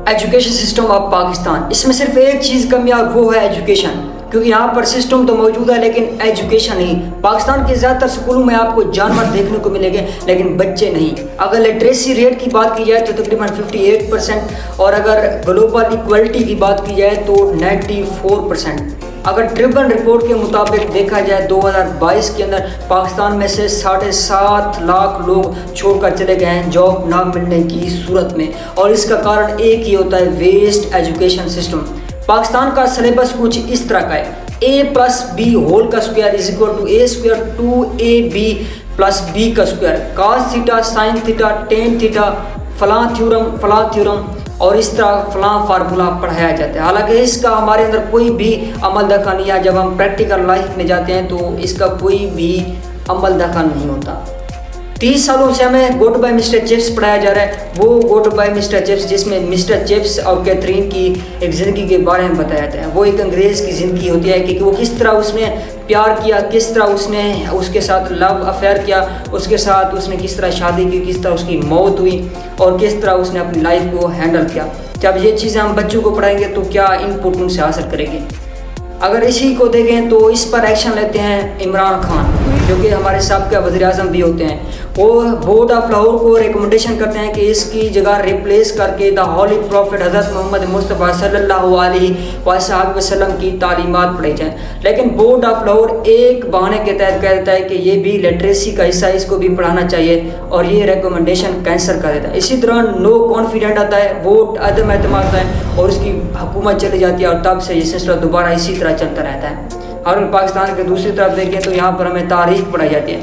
Education system of Pakistan, اس میں صرف ایک چیز کمی ہے اور وہ ہے ایجوکیشن، کیونکہ یہاں پر سسٹم تو موجود ہے لیکن ایجوکیشن نہیں۔ پاکستان کے زیادہ تر سکولوں میں آپ کو جانور دیکھنے کو ملیں گے لیکن بچے نہیں۔ اگر لٹریسی ریٹ کی بات کی جائے تو تقریباً 58%، اور اگر گلوبل ایکوالٹی کی بات کی جائے تو 94%۔ اگر ٹربن رپورٹ کے مطابق دیکھا جائے 2022 کے اندر پاکستان میں سے 7.5 لاکھ لوگ چھوڑ کر چلے گئے ہیں جاب نہ ملنے کی صورت میں، اور اس کا کارن ایک ہی ہوتا ہے، ویسٹ ایجوکیشن سسٹم۔ پاکستان کا سلیبس کچھ اس طرح کا ہے: a+b² a² 2ab+b cos θ sin θ tan θ فلاں تھیورم اور اس طرح فلاں فارمولہ پڑھایا جاتا ہے۔ حالانکہ اس کا ہمارے اندر کوئی بھی عمل دخل نہیں ہے۔ جب ہم پریکٹیکل لائف میں جاتے ہیں تو اس کا کوئی بھی عمل دخل نہیں ہوتا۔ 30 سالوں سے ہمیں goodbye Mr Chips پڑھایا جا رہا ہے، وہ goodbye Mr Chips جس میں مسٹر چپس اور کیتھرین کی ایک زندگی کے بارے میں بتایا جاتا ہے۔ وہ ایک انگریز کی زندگی ہوتی ہے کہ وہ کس طرح اس نے پیار کیا، کس طرح اس نے اس کے ساتھ لو افیئر کیا، اس کے ساتھ اس نے کس طرح شادی کی، کس طرح اس کی موت ہوئی اور کس طرح اس نے اپنی لائف کو ہینڈل کیا۔ جب یہ چیزیں ہم بچوں کو پڑھائیں گے تو کیا ان پٹ ان سے حاصل کریں گے؟ اگر اسی کو دیکھیں تو اس پر ایکشن لیتے ہیں عمران خان، جو کہ ہمارے سابقہ وزیر اعظم بھی ہوتے ہیں۔ وہ بورڈ آف لاہور کو ریکمنڈیشن کرتے ہیں کہ اس کی جگہ ریپلیس کر کے دا ہولی پروفٹ حضرت محمد مصطفیٰ صلی اللہ علیہ وسلم کی تعلیمات پڑھی جائیں، لیکن بورڈ آف لاہور ایک بہانے کے تحت کہہ دیتا ہے کہ یہ بھی لٹریسی کا حصہ ہے، اس کو بھی پڑھانا چاہیے، اور یہ ریکمنڈیشن کینسل کر دیتا ہے۔ اسی طرح نو کانفیڈنٹ آتا ہے، ووٹ عدم اعتماد آتا ہے اور اس کی حکومت چلی جاتی ہے، اور تب سے یہ سلسلہ دوبارہ اسی طرح چلتا رہتا ہے۔ اور پاکستان کے دوسری طرف دیکھیں تو یہاں پر ہمیں تاریخ پڑھائی جاتی ہے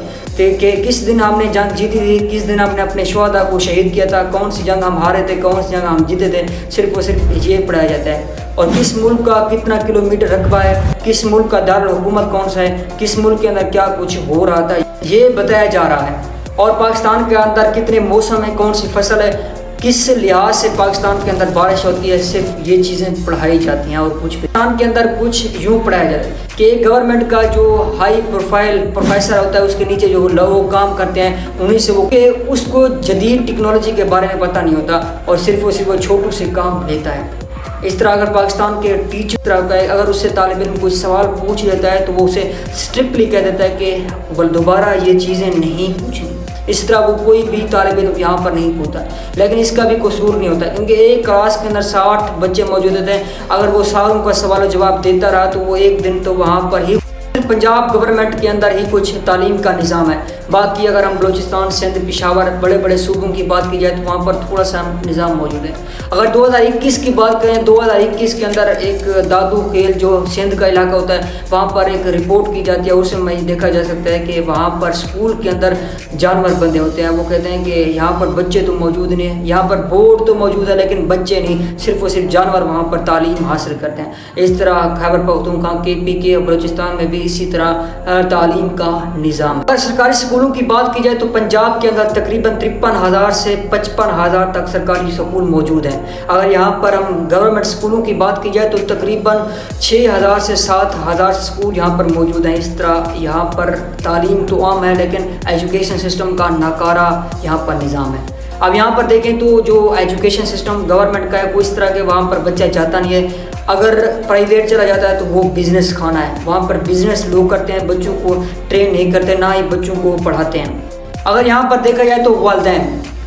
کہ کس دن ہم نے جنگ جیتی تھی، کس دن ہم نے اپنے شہداء کو شہید کیا تھا، کون سی جنگ ہم ہارے تھے، کون سی جنگ ہم جیتے تھے، صرف اور صرف یہ پڑھایا جاتا ہے۔ اور کس ملک کا کتنا کلومیٹر رقبہ ہے، کس ملک کا دارالحکومت کون سا ہے، کس ملک کے اندر کیا کچھ ہو رہا تھا، یہ بتایا جا رہا ہے۔ اور پاکستان کے اندر کتنے موسم ہیں، کون سی فصل ہے، کس لحاظ سے پاکستان کے اندر بارش ہوتی ہے، صرف یہ چیزیں پڑھائی جاتی ہیں۔ اور کچھ پاکستان کے اندر کچھ یوں پڑھایا جاتا ہے کہ گورنمنٹ کا جو ہائی پروفائل پروفیسر ہوتا ہے اس کے نیچے جو لوگ کام کرتے ہیں انہیں سے وہ کہ اس کو جدید ٹیکنالوجی کے بارے میں پتہ نہیں ہوتا اور صرف وہ چھوٹوں سے کام لیتا ہے۔ اس طرح اگر پاکستان کے ٹیچر اگر اس سے طالب علم کوئی سوال پوچھ لیتا ہے تو وہ اسے اسٹرکٹلی کہہ دیتا ہے کہ دوبارہ یہ چیزیں نہیں پوچھیں۔ اس طرح وہ کوئی بھی طالب علم یہاں پر نہیں پوچھتا، لیکن اس کا بھی قصور نہیں ہوتا کیونکہ ایک کلاس کے اندر 60 بچے موجود ہوتے ہیں۔ اگر وہ ساروں کا سوال و جواب دیتا رہا تو وہ ایک دن تو وہاں پر ہی پنجاب گورنمنٹ کے اندر ہی کچھ تعلیم کا نظام ہے، باقی اگر ہم بلوچستان، سندھ، پشاور، بڑے بڑے صوبوں کی بات کی جائے تو وہاں پر تھوڑا سا نظام موجود ہے۔ اگر 2021 کی بات کریں، 2021 کے اندر ایک دادو خیل جو سندھ کا علاقہ ہوتا ہے وہاں پر ایک رپورٹ کی جاتی ہے، اس میں دیکھا جا سکتا ہے کہ وہاں پر اسکول کے اندر جانور بندے ہوتے ہیں۔ وہ کہتے ہیں کہ یہاں پر بچے تو موجود نہیں ہیں، یہاں پر بورڈ تو موجود ہے لیکن بچے نہیں، صرف اور صرف جانور وہاں پر تعلیم حاصل کرتے ہیں۔ اس طرح خیبر پختونخوا، KPK اور بلوچستان میں بھی اسی طرح تعلیم کا نظام۔ اگر سرکاری اسکولوں کی بات کی جائے تو پنجاب کے اندر تقریباً 53,000 سے 55,000 تک سرکاری اسکول موجود ہیں۔ اگر یہاں پر ہم گورنمنٹ اسکولوں کی بات کی جائے تو تقریباً 6,000 سے 7,000 اسکول یہاں پر موجود ہیں۔ اس طرح یہاں پر تعلیم تو عام ہے لیکن ایجوکیشن سسٹم کا ناکارہ یہاں پر نظام ہے۔ اب یہاں پر دیکھیں تو جو ایجوکیشن سسٹم گورنمنٹ کا ہے وہ اس طرح کے وہاں پر بچہ جاتا نہیں ہے، اگر پرائیویٹ چلا جاتا ہے تو وہ بزنس کھانا ہے، وہاں پر بزنس لوگ کرتے ہیں، بچوں کو ٹرین نہیں کرتے، نہ ہی بچوں کو پڑھاتے ہیں۔ اگر یہاں پر دیکھا جائے تو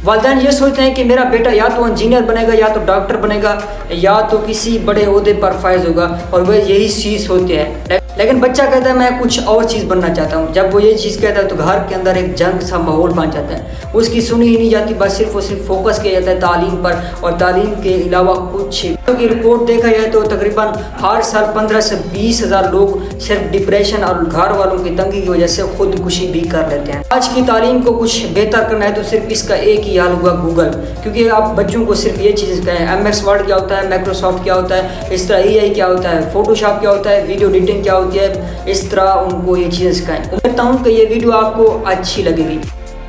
والدین یہ سوچتے ہیں کہ میرا بیٹا یا تو انجینئر بنے گا، یا تو ڈاکٹر بنے گا، یا تو کسی بڑے عہدے پر فائز ہوگا، اور وہ یہی چیز ہوتی ہے، لیکن بچہ کہتا ہے میں کچھ اور چیز بننا چاہتا ہوں۔ جب وہ یہ چیز کہتا ہے تو گھر کے اندر ایک جنگ سا ماحول بن جاتا ہے، اس کی سنی ہی نہیں جاتی، بس صرف اور صرف فوکس کیا جاتا ہے تعلیم پر، اور تعلیم کے علاوہ کچھ کی رپورٹ دیکھا جائے تو تقریباً ہر سال 15 سے 20 ہزار لوگ صرف ڈپریشن اور گھر والوں کی تنگی کی وجہ سے خودکشی بھی کر لیتے ہیں۔ آج کی تعلیم کو کچھ بہتر کرنا ہے تو صرف اس کا ایک ہی حل ہوگا، گوگل، کیونکہ آپ بچوں کو صرف یہ چیزیں کہیں MS Word کیا ہوتا ہے، مائکروسافٹ کیا ہوتا ہے، اس طرح AI کیا ہوتا ہے، فوٹوشاپ کیا ہوتا ہے، ویڈیو ایڈیٹنگ کیا ہوتی ہے، اس طرح ان کو یہ چیزیں سکھائیں۔ امید کرتا ہوں کہ یہ ویڈیو آپ کو اچھی لگے گی۔